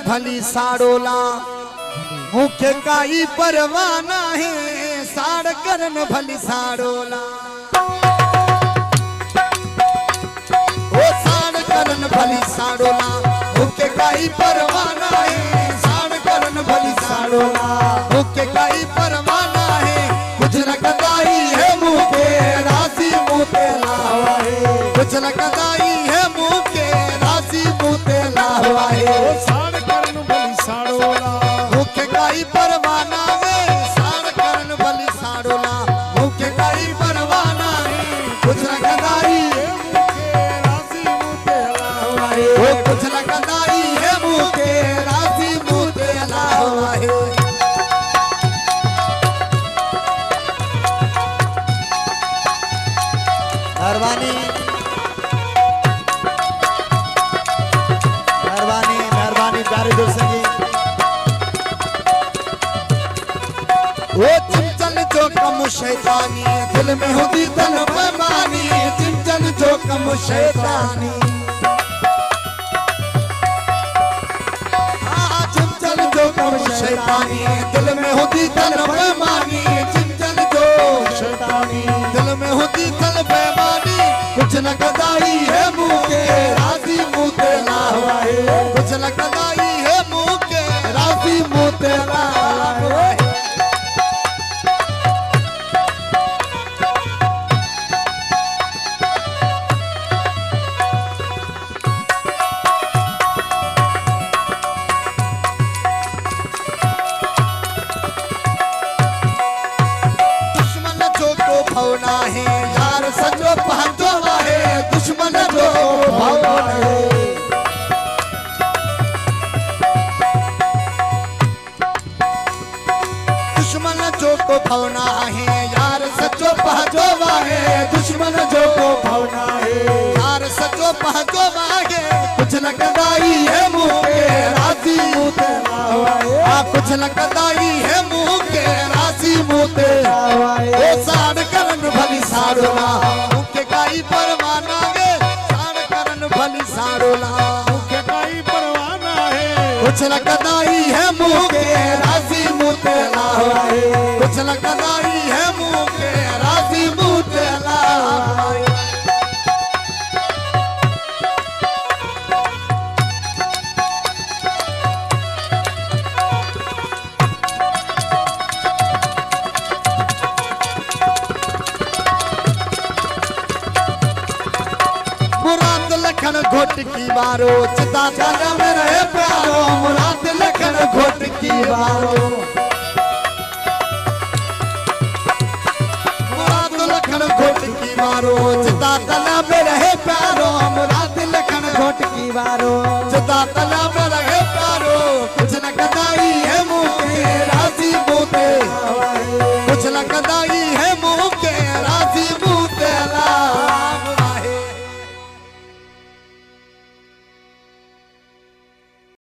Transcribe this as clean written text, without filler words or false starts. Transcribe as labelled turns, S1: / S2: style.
S1: भली साड़ोला मुख्य काई परवाना है साड़ करन भली साड़ोला ओ साड़ करन भली साड़ोला मुख्य काई परवाना है साड़ करन भली साड़ोला मुख्य काई परवाना है कुछ न कदाई है मुँह के राशि मुँह पे लावा है कुछ न कदाई है मुँह के राशि मुँह पे लावा है
S2: साड़ करन भली साड़ोला
S1: मुख्य काई परवाना है साड़ करन भली साड़ोला मुख्य काई परवाना है कुछ न कदाई है
S2: राशि मुते लावा है
S1: वो कुछ न कदाई है मुँह के राशि मुँह पे लावा है मेहरबानी मेहरबानी मेहरबानी प्यारे दोस्तों जी वो चिंचन जो कम शैतानी दिल में होती तन बेमानी चिंचन जो कम शैतानी चिंचन जो कम शैतानी दिल में होती तन बेमानी चिंचन जो शैतानी दिल में होती तन बेमानी कुछ न कदाई है मुँह के राशि मुँह ते लावा है कुछ न कदाई है मुँह के राशि मुँह ते लावा है भावना है यार सजो पहचो है दुश्मन जो भावना है दुश्मन जो को भावना है यार सजो पहचो है दुश्मन जो को भावना है यार सजो पहचो है कुछ न कदाई है मुँह के राशि मुँह ते लावा है कुछ न कदाई है मुँह के राशि मुँह ते लावा है साड़ करन भली साड़ोला मुख्य काई परवाना है साड़ करन भली साड़ोला
S2: मुख्य काई परवाना है
S1: कुछ न कदाई है मुँह के राशि मुँह ते लावा है कुछ न कदाई है मुँह के राशि मुँह ते लावा है मुराद लखन घोट की बारो चिता जाना में रहे प्यारो मुराद लखन घोट की बारो मुराद लखन घोट की बारो चिता तना में रहे प्यारो मुराद लखन घोट की बारो चिता तना में रहे प्यारो कुछ न